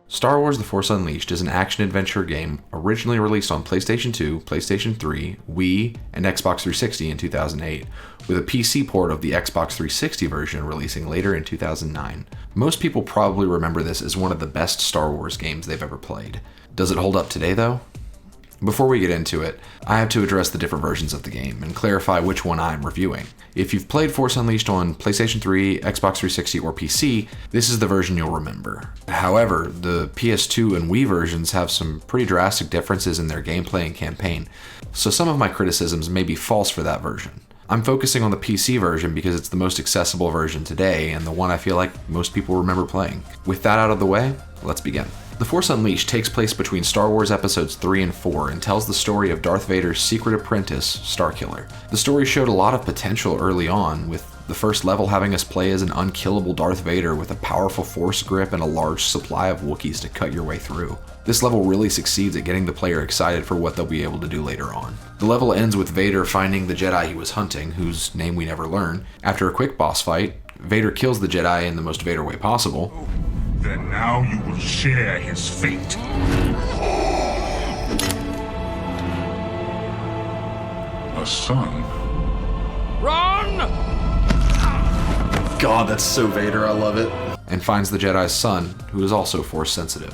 Star Wars The Force Unleashed is an action-adventure game originally released on PlayStation 2, PlayStation 3, Wii, and Xbox 360 in 2008, with a PC port of the Xbox 360 version releasing later in 2009. Most people probably remember this as one of the best Star Wars games they've ever played. Does it hold up today, though? Before we get into it, I have to address the different versions of the game and clarify which one I'm reviewing. If you've played Force Unleashed on PlayStation 3, Xbox 360, or PC, this is the version you'll remember. However, the PS2 and Wii versions have some pretty drastic differences in their gameplay and campaign, so some of my criticisms may be false for that version. I'm focusing on the PC version because it's the most accessible version today and the one I feel like most people remember playing. With that out of the way, let's begin. The Force Unleashed takes place between Star Wars Episodes 3 and 4 and tells the story of Darth Vader's secret apprentice, Starkiller. The story showed a lot of potential early on, with the first level having us play as an unkillable Darth Vader with a powerful Force grip and a large supply of Wookiees to cut your way through. This level really succeeds at getting the player excited for what they'll be able to do later on. The level ends with Vader finding the Jedi he was hunting, whose name we never learn. After a quick boss fight, Vader kills the Jedi in the most Vader way possible. Then now you will share his fate. A son. Run! God, that's so Vader, I love it. And finds the Jedi's son, who is also Force sensitive.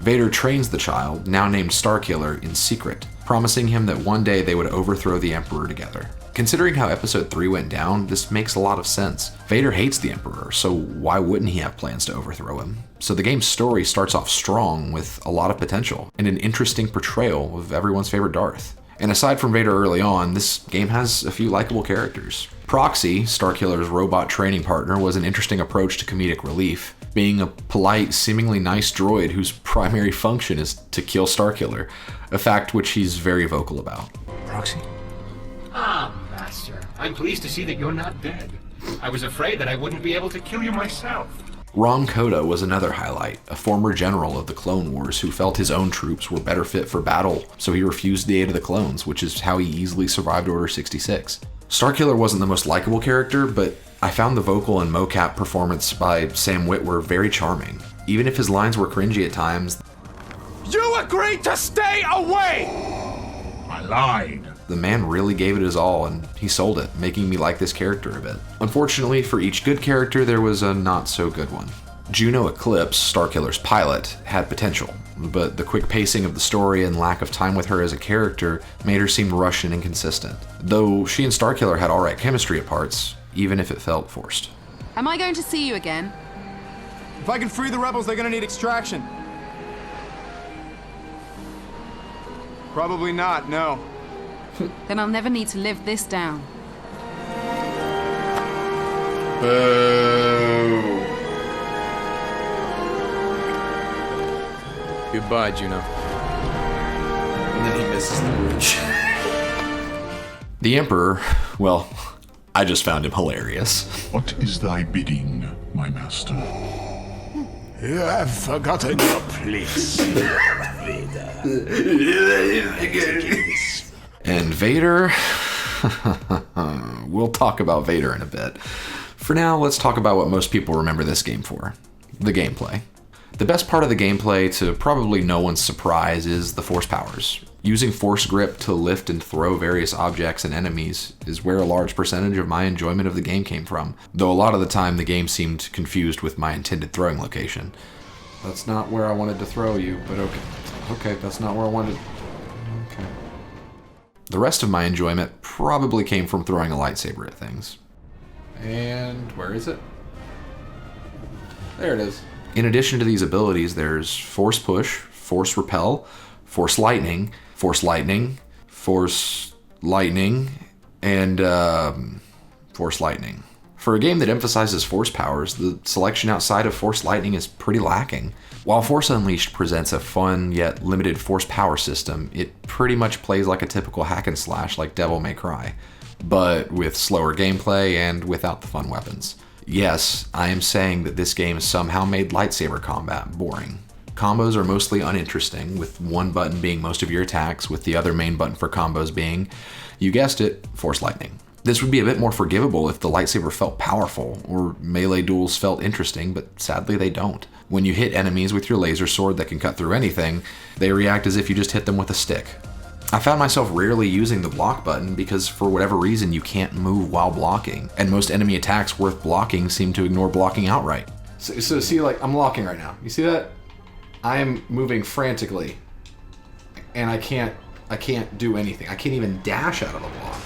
Vader trains the child, now named Starkiller, in secret, promising him that one day they would overthrow the Emperor together. Considering how Episode 3 went down, this makes a lot of sense. Vader hates the Emperor, so why wouldn't he have plans to overthrow him? So the game's story starts off strong with a lot of potential, and an interesting portrayal of everyone's favorite Darth. And aside from Vader early on, this game has a few likable characters. Proxy, Starkiller's robot training partner, was an interesting approach to comedic relief, being a polite, seemingly nice droid whose primary function is to kill Starkiller, a fact which he's very vocal about. Proxy. Ah, Master. I'm pleased to see that you're not dead. I was afraid that I wouldn't be able to kill you myself. Rom Koda was another highlight, a former general of the Clone Wars who felt his own troops were better fit for battle, so he refused the aid of the clones, which is how he easily survived Order 66. Starkiller wasn't the most likable character, but I found the vocal and mocap performance by Sam Witwer very charming. Even if his lines were cringy at times, You agreed to stay away! I lied. the man really gave it his all, and he sold it, making me like this character a bit. Unfortunately, for each good character, there was a not-so-good one. Juno Eclipse, Starkiller's pilot, had potential, but the quick pacing of the story and lack of time with her as a character made her seem rushed and inconsistent. Though she and Starkiller had alright chemistry at parts, even if it felt forced. Am I going to see you again? If I can free the rebels, they're gonna need extraction. Probably not, no. Then I'll never need to live this down. Boo. Goodbye, Juno. And then he misses the bridge. The Emperor, well, I just found him hilarious. What is thy bidding, my master? You have forgotten your place. And Vader, we'll talk about Vader in a bit. For now, let's talk about what most people remember this game for, the gameplay. The best part of the gameplay, to probably no one's surprise, is the Force powers. Using Force grip to lift and throw various objects and enemies is where a large percentage of my enjoyment of the game came from, though a lot of the time the game seemed confused with my intended throwing location. That's not where I wanted to throw you, but okay. Okay, that's not where I wanted. Okay. The rest of my enjoyment probably came from throwing a lightsaber at things. And where is it? There it is. In addition to these abilities, there's Force Push, Force Repel, Force Lightning, Force Lightning, Force Lightning, and Force Lightning. For a game that emphasizes Force powers, the selection outside of Force Lightning is pretty lacking. While Force Unleashed presents a fun yet limited Force power system, it pretty much plays like a typical hack and slash like Devil May Cry, but with slower gameplay and without the fun weapons. Yes, I am saying that this game somehow made lightsaber combat boring. Combos are mostly uninteresting, with one button being most of your attacks, with the other main button for combos being, you guessed it, Force Lightning. This would be a bit more forgivable if the lightsaber felt powerful, or melee duels felt interesting, but sadly they don't. When you hit enemies with your laser sword that can cut through anything, they react as if you just hit them with a stick. I found myself rarely using the block button because for whatever reason you can't move while blocking, and most enemy attacks worth blocking seem to ignore blocking outright. So see, like, I'm blocking right now. You see that? I am moving frantically, and I can't do anything. I can't even dash out of the block.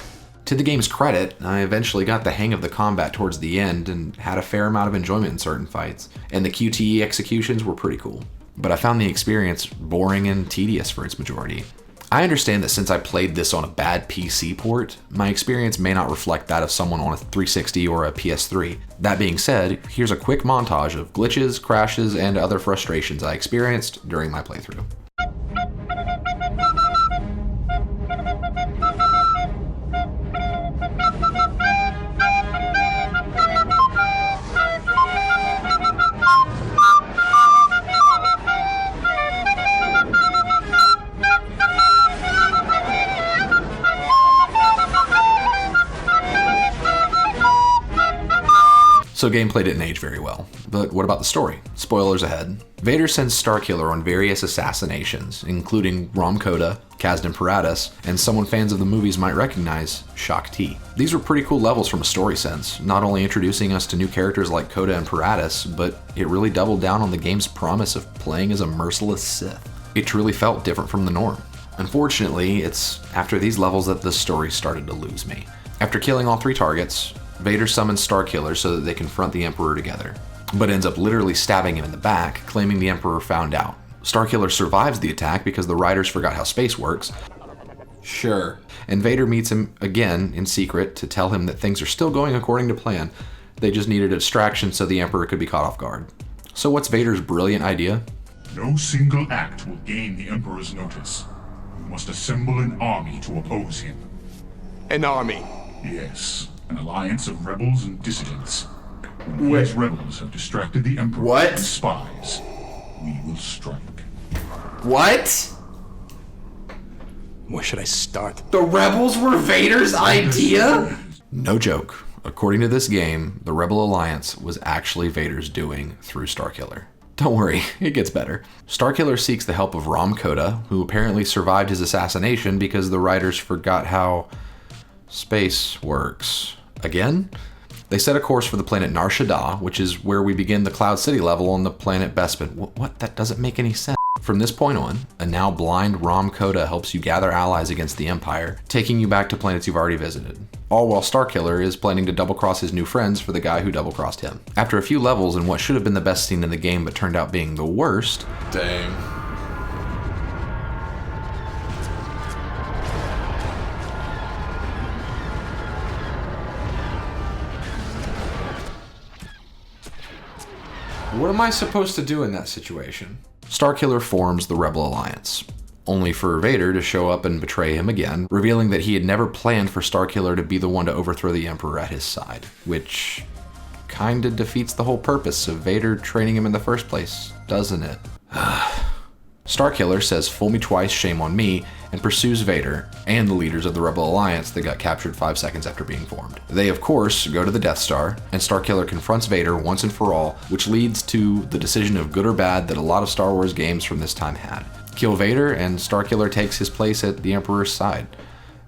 To the game's credit, I eventually got the hang of the combat towards the end and had a fair amount of enjoyment in certain fights, and the QTE executions were pretty cool. But I found the experience boring and tedious for its majority. I understand that since I played this on a bad PC port, my experience may not reflect that of someone on a 360 or a PS3. That being said, here's a quick montage of glitches, crashes, and other frustrations I experienced during my playthrough. So gameplay didn't age very well, but what about the story? Spoilers ahead. Vader sends Starkiller on various assassinations, including Rom Koda, Kazdan Paratus, and someone fans of the movies might recognize, Shaak Ti. These were pretty cool levels from a story sense, not only introducing us to new characters like Koda and Paratus, but it really doubled down on the game's promise of playing as a merciless Sith. It truly felt different from the norm. Unfortunately, it's after these levels that the story started to lose me. After killing all 3 targets, Vader summons Starkiller so that they confront the Emperor together, but ends up literally stabbing him in the back, claiming the Emperor found out. Starkiller survives the attack because the writers forgot how space works. Sure. And Vader meets him again in secret to tell him that things are still going according to plan. They just needed a distraction so the Emperor could be caught off guard. So what's Vader's brilliant idea? No single act will gain the Emperor's notice. You must assemble an army to oppose him. An army. Yes, an alliance of rebels and dissidents. When these rebels have distracted the Emperor What? and spies, we will strike. What? Where should I start? The rebels were Vader's idea? No joke. According to this game, the Rebel Alliance was actually Vader's doing through Starkiller. Don't worry, it gets better. Starkiller seeks the help of Rom Koda, who apparently survived his assassination because the writers forgot how space works. Again? They set a course for the planet Nar Shaddaa, which is where we begin the Cloud City level on the planet Bespin. What? That doesn't make any sense. From this point on, a now blind Rom Koda helps you gather allies against the Empire, taking you back to planets you've already visited. All while Starkiller is planning to double-cross his new friends for the guy who double-crossed him. After a few levels in what should have been the best scene in the game but turned out being the worst. Dang. What am I supposed to do in that situation? Starkiller forms the Rebel Alliance, only for Vader to show up and betray him again, revealing that he had never planned for Starkiller to be the one to overthrow the Emperor at his side, which kinda defeats the whole purpose of Vader training him in the first place, doesn't it? Starkiller says "fool me twice, shame on me," and pursues Vader and the leaders of the Rebel Alliance that got captured 5 seconds after being formed. They, of course, go to the Death Star, and Starkiller confronts Vader once and for all, which leads to the decision of good or bad that a lot of Star Wars games from this time had. Kill Vader, and Starkiller takes his place at the Emperor's side.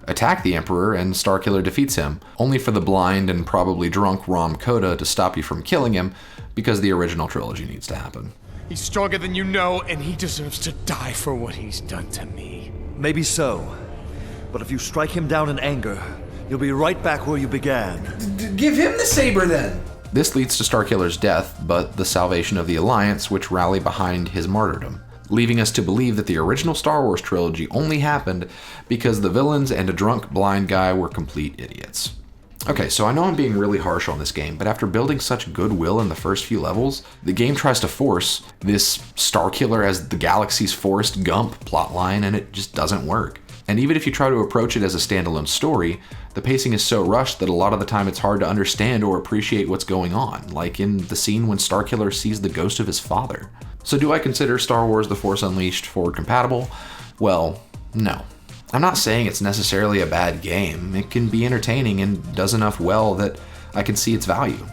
Attack the Emperor, and Starkiller defeats him, only for the blind and probably drunk Rom Koda to stop you from killing him, because the original trilogy needs to happen. He's stronger than you know, and he deserves to die for what he's done to me. Maybe so. But if you strike him down in anger, you'll be right back where you began. Give him the saber then! This leads to Starkiller's death, but the salvation of the Alliance, which rally behind his martyrdom, leaving us to believe that the original Star Wars trilogy only happened because the villains and a drunk blind guy were complete idiots. Okay, so I know I'm being really harsh on this game, but after building such goodwill in the first few levels, the game tries to force this Starkiller as the galaxy's Forrest Gump plotline, and it just doesn't work. And even if you try to approach it as a standalone story, the pacing is so rushed that a lot of the time it's hard to understand or appreciate what's going on, like in the scene when Starkiller sees the ghost of his father. So do I consider Star Wars The Force Unleashed forward compatible? Well, no. I'm not saying it's necessarily a bad game. It can be entertaining and does enough well that I can see its value.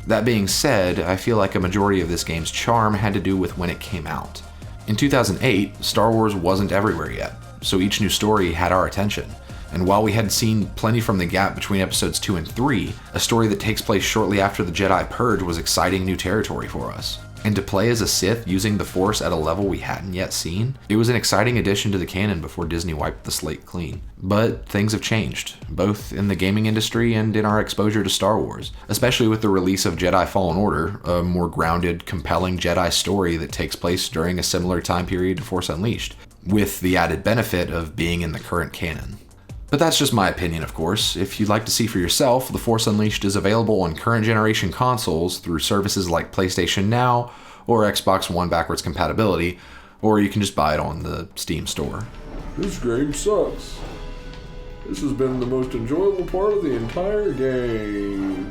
That being said, I feel like a majority of this game's charm had to do with when it came out. In 2008, Star Wars wasn't everywhere yet, so each new story had our attention. And while we had seen plenty from the gap between episodes 2 and 3, a story that takes place shortly after the Jedi Purge was exciting new territory for us. And to play as a Sith using the Force at a level we hadn't yet seen, it was an exciting addition to the canon before Disney wiped the slate clean. But things have changed, both in the gaming industry and in our exposure to Star Wars, especially with the release of Jedi Fallen Order, a more grounded, compelling Jedi story that takes place during a similar time period to Force Unleashed, with the added benefit of being in the current canon. But that's just my opinion, of course. If you'd like to see for yourself, The Force Unleashed is available on current generation consoles through services like PlayStation Now or Xbox One backwards compatibility, or you can just buy it on the Steam store. This game sucks. This has been the most enjoyable part of the entire game.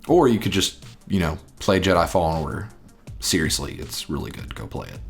Or you could just, play Jedi Fallen Order. Seriously, it's really good. Go play it.